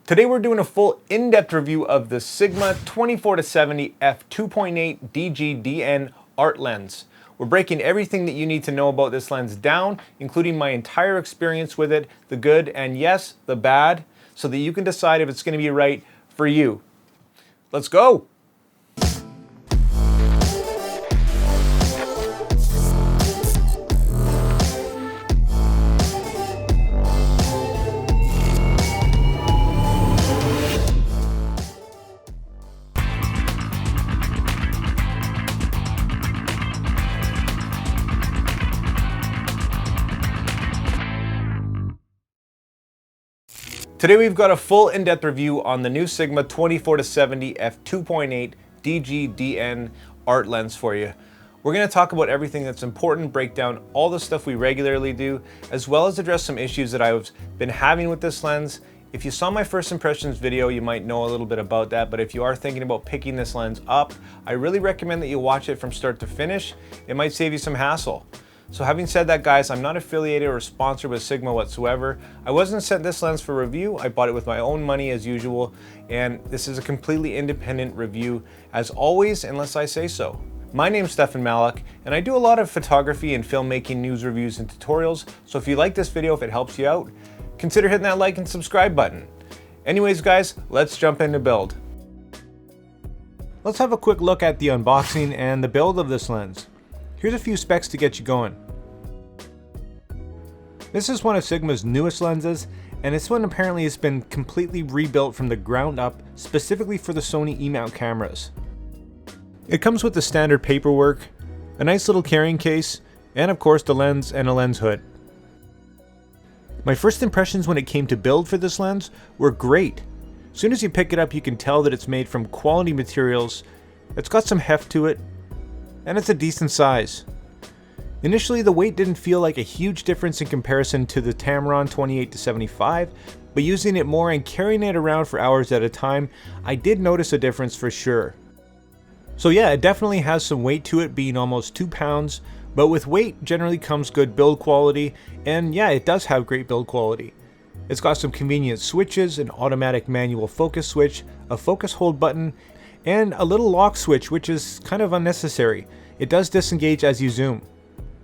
Today we're doing a full in-depth review of the Sigma 24-70 F2.8 DG DN ART lens. We're breaking everything that you need to know about this lens down, including my entire experience with it, the good and yes, the bad, so that you can decide if it's going to be right for you. Let's go! Today we've got a full in-depth review on the new Sigma 24-70 F2.8 DG DN ART lens for you. We're going to talk about everything that's important, break down all the stuff we regularly do, as well as address some issues that I've been having with this lens. If you saw my first impressions video, you might know a little bit about that, but if you are thinking about picking this lens up, I really recommend that you watch it from start to finish. It might save you some hassle. So having said that, guys, I'm not affiliated or sponsored with Sigma whatsoever. I wasn't sent this lens for review. I bought it with my own money as usual, and this is a completely independent review as always, unless I say so. My name's Stefan Malak, and I do a lot of photography and filmmaking news reviews and tutorials, so if you like this video, if it helps you out, consider hitting that like and subscribe button. Anyways, guys, let's jump into build. Let's have a quick look at the unboxing and the build of this lens. Here's a few specs to get you going. This is one of Sigma's newest lenses, and this one apparently has been completely rebuilt from the ground up specifically for the Sony E-mount cameras. It comes with the standard paperwork, a nice little carrying case, and of course the lens and a lens hood. My first impressions when it came to build for this lens were great. As soon as you pick it up, you can tell that it's made from quality materials, it's got some heft to it, and it's a decent size. Initially, the weight didn't feel like a huge difference in comparison to the Tamron 28-75, but using it more and carrying it around for hours at a time, I did notice a difference for sure. So yeah, it definitely has some weight to it, being almost 2 pounds, but with weight generally comes good build quality, and yeah, it does have great build quality. It's got some convenient switches, an automatic manual focus switch, a focus hold button, and a little lock switch, which is kind of unnecessary. It does disengage as you zoom.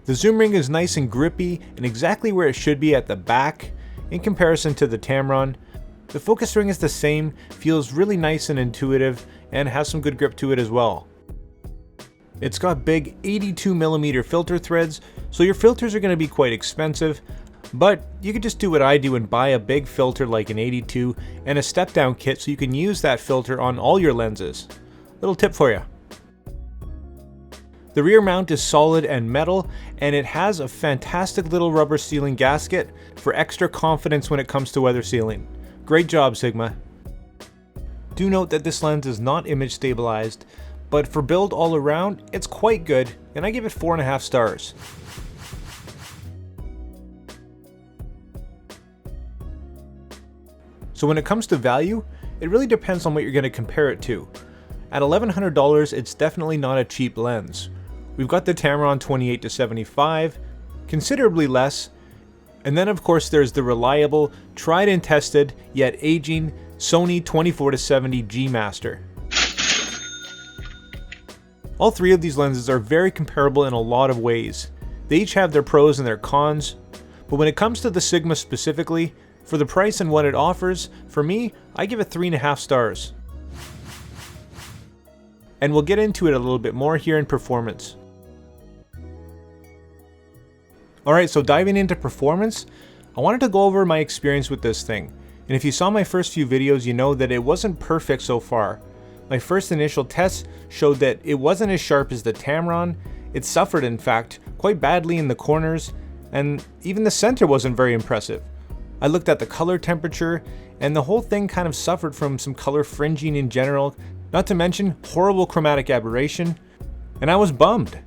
The zoom ring is nice and grippy and exactly where it should be at the back in comparison to the Tamron. The focus ring is the same, feels really nice and intuitive, and has some good grip to it as well. It's got big 82mm filter threads, so your filters are going to be quite expensive, but you could just do what I do and buy a big filter like an 82 and a step down kit so you can use that filter on all your lenses. Little tip for you. The rear mount is solid and metal, and it has a fantastic little rubber sealing gasket for extra confidence when it comes to weather sealing. Great job, Sigma. Do note that this lens is not image stabilized, but for build all around, it's quite good, and I give it 4.5 stars. So when it comes to value, it really depends on what you're going to compare it to. At $1,100, it's definitely not a cheap lens. We've got the Tamron 28-75, considerably less, and then of course there's the reliable, tried and tested, yet aging Sony 24-70 G Master. All three of these lenses are very comparable in a lot of ways. They each have their pros and their cons, but when it comes to the Sigma specifically, for the price and what it offers, for me, I give it 3.5 stars. And we'll get into it a little bit more here in performance. Alright, so diving into performance, I wanted to go over my experience with this thing. And if you saw my first few videos, you know that it wasn't perfect so far. My first initial tests showed that it wasn't as sharp as the Tamron. It suffered, in fact, quite badly in the corners, and even the center wasn't very impressive. I looked at the color temperature, and the whole thing kind of suffered from some color fringing in general, not to mention horrible chromatic aberration, and I was bummed.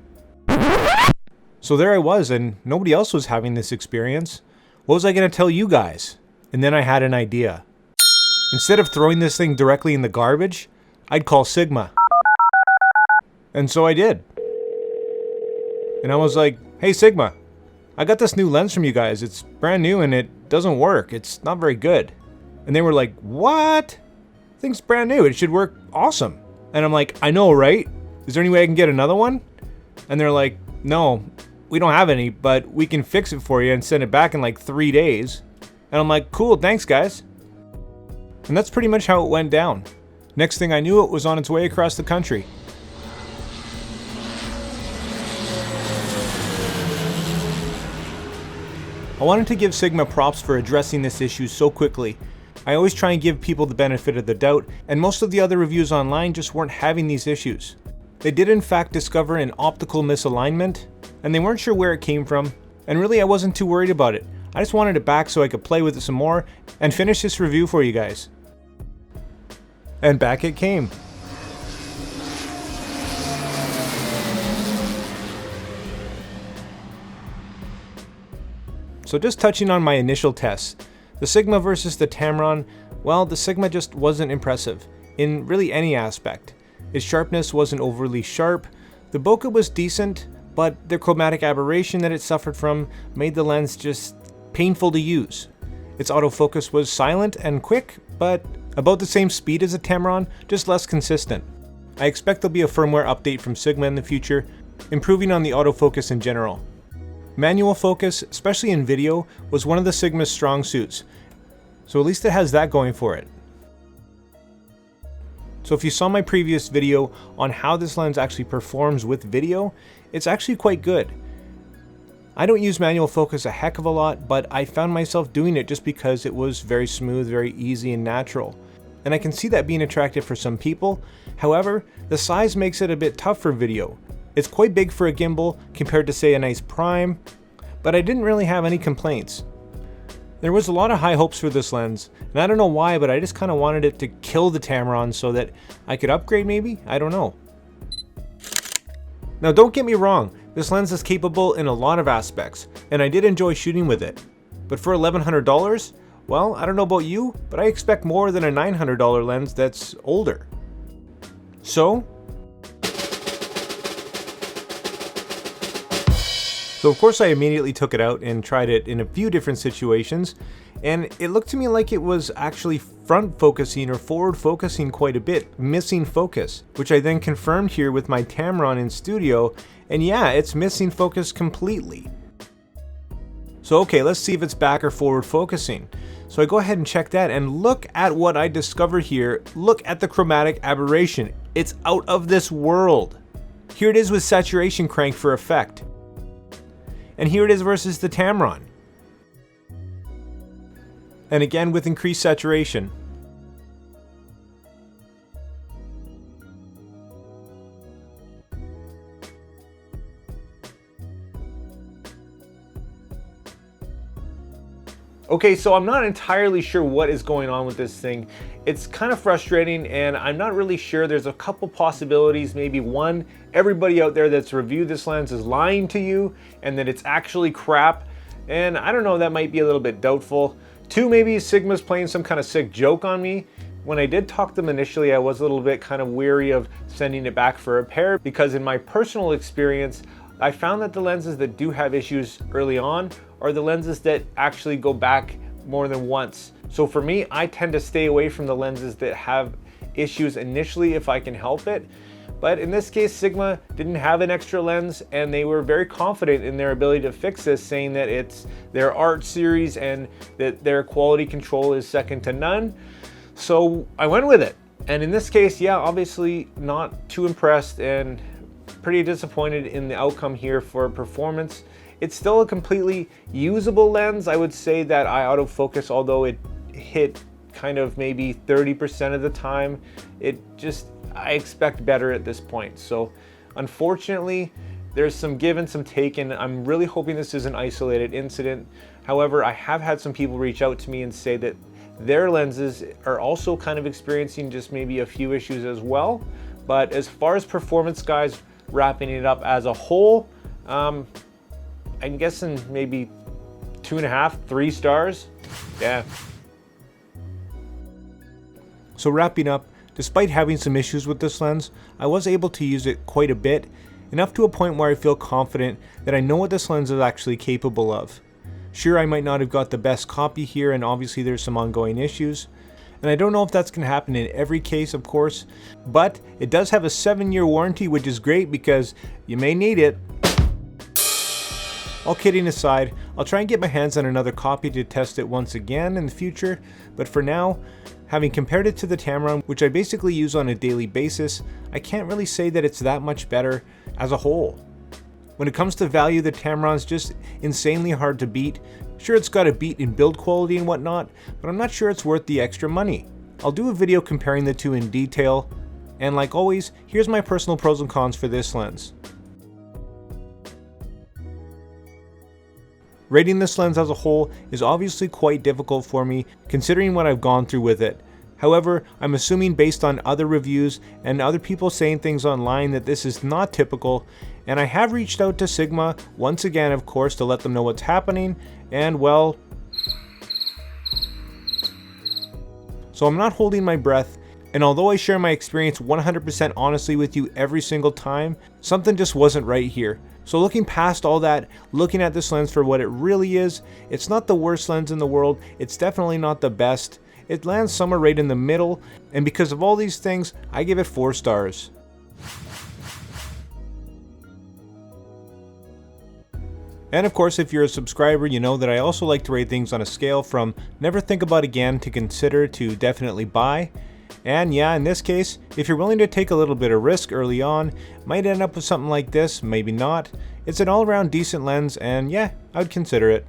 So there I was, and nobody else was having this experience. What was I going to tell you guys? And then I had an idea. Instead of throwing this thing directly in the garbage, I'd call Sigma. And so I did. And I was like, hey Sigma, I got this new lens from you guys. It's brand new and it doesn't work. It's not very good. And they were like, what? Thing's brand new, it should work awesome. And I'm like, I know, right? Is there any way I can get another one? And they're like, no, we don't have any, but we can fix it for you and send it back in like 3 days. And I'm like, cool, thanks guys. And that's pretty much how it went down. Next thing I knew, it was on its way across the country. I wanted to give Sigma props for addressing this issue so quickly. I always try and give people the benefit of the doubt, and most of the other reviews online just weren't having these issues. They did in fact discover an optical misalignment, and they weren't sure where it came from, and really I wasn't too worried about it. I just wanted it back so I could play with it some more and finish this review for you guys. And back it came. So just touching on my initial tests, the Sigma versus the Tamron, well, the Sigma just wasn't impressive, in really any aspect. Its sharpness wasn't overly sharp, the bokeh was decent, but the chromatic aberration that it suffered from made the lens just painful to use. Its autofocus was silent and quick, but about the same speed as the Tamron, just less consistent. I expect there'll be a firmware update from Sigma in the future, improving on the autofocus in general. Manual focus, especially in video, was one of the Sigma's strong suits, so at least it has that going for it. So if you saw my previous video on how this lens actually performs with video, it's actually quite good. I don't use manual focus a heck of a lot, but I found myself doing it just because it was very smooth, very easy and natural. And I can see that being attractive for some people. However, the size makes it a bit tough for video. It's quite big for a gimbal compared to say a nice prime, but I didn't really have any complaints. There was a lot of high hopes for this lens, and I don't know why, but I just kind of wanted it to kill the Tamron so that I could upgrade maybe? I don't know. Now don't get me wrong, this lens is capable in a lot of aspects, and I did enjoy shooting with it. But for $1,100, well, I don't know about you, but I expect more than a $900 lens that's older. So of course I immediately took it out and tried it in a few different situations, and it looked to me like it was actually front focusing or forward focusing quite a bit, missing focus, which I then confirmed here with my Tamron in studio, and yeah, it's missing focus completely. So okay, let's see if it's back or forward focusing. So I go ahead and check that, and look at what I discovered here. Look at the chromatic aberration. It's out of this world. Here it is with saturation crank for effect. And here it is versus the Tamron. And again with increased saturation. Okay, so I'm not entirely sure what is going on with this thing. It's kind of frustrating, and I'm not really sure. There's a couple possibilities. Maybe one, everybody out there that's reviewed this lens is lying to you and that it's actually crap. And I don't know, that might be a little bit doubtful. Two, maybe Sigma's playing some kind of sick joke on me. When I did talk to them initially, I was a little bit kind of weary of sending it back for repair, because in my personal experience, I found that the lenses that do have issues early on are the lenses that actually go back more than once. So for me, I tend to stay away from the lenses that have issues initially if I can help it. But in this case, Sigma didn't have an extra lens, and they were very confident in their ability to fix this, saying that it's their ART series and that their quality control is second to none. So I went with it. And in this case, yeah, obviously not too impressed and pretty disappointed in the outcome here for performance. It's still a completely usable lens. I would say that eye autofocus, although it hit kind of maybe 30% of the time, I expect better at this point. So unfortunately, there's some give and some take, and I'm really hoping this is an isolated incident. However, I have had some people reach out to me and say that their lenses are also kind of experiencing just maybe a few issues as well. But as far as performance, guys, wrapping it up as a whole, I'm guessing maybe 2.5, 3 stars. Yeah. So wrapping up, despite having some issues with this lens, I was able to use it quite a bit, enough to a point where I feel confident that I know what this lens is actually capable of. Sure, I might not have got the best copy here, and obviously there's some ongoing issues, And I don't know if that's going to happen in every case, of course, but it does have a 7-year warranty, which is great because you may need it. All kidding aside, I'll try and get my hands on another copy to test it once again in the future, but for now, having compared it to the Tamron, which I basically use on a daily basis, I can't really say that it's that much better as a whole. When it comes to value, the Tamron's just insanely hard to beat. Sure, it's got a beat in build quality and whatnot, but I'm not sure it's worth the extra money. I'll do a video comparing the two in detail, and like always, here's my personal pros and cons for this lens. Rating this lens as a whole is obviously quite difficult for me, considering what I've gone through with it. However, I'm assuming based on other reviews and other people saying things online that this is not typical, and I have reached out to Sigma once again, of course, to let them know what's happening, and well, so I'm not holding my breath, and although I share my experience 100% honestly with you every single time, something just wasn't right here. So looking past all that, looking at this lens for what it really is, it's not the worst lens in the world, it's definitely not the best. It lands somewhere right in the middle, and because of all these things, I give it 4 stars. And of course, if you're a subscriber, you know that I also like to rate things on a scale from never think about again to consider to definitely buy. And yeah, in this case, if you're willing to take a little bit of risk early on, might end up with something like this, maybe not. It's an all-around decent lens, and yeah, I would consider it.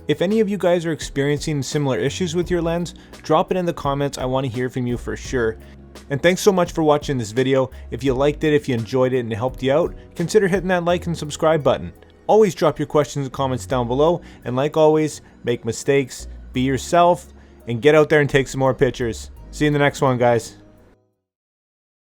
If any of you guys are experiencing similar issues with your lens, drop it in the comments. I want to hear from you for sure. And thanks so much for watching this video. If you liked it, if you enjoyed it and it helped you out, consider hitting that like and subscribe button. Always drop your questions and comments down below, and like always, make mistakes, be yourself, and get out there and take some more pictures. See you in the next one, guys.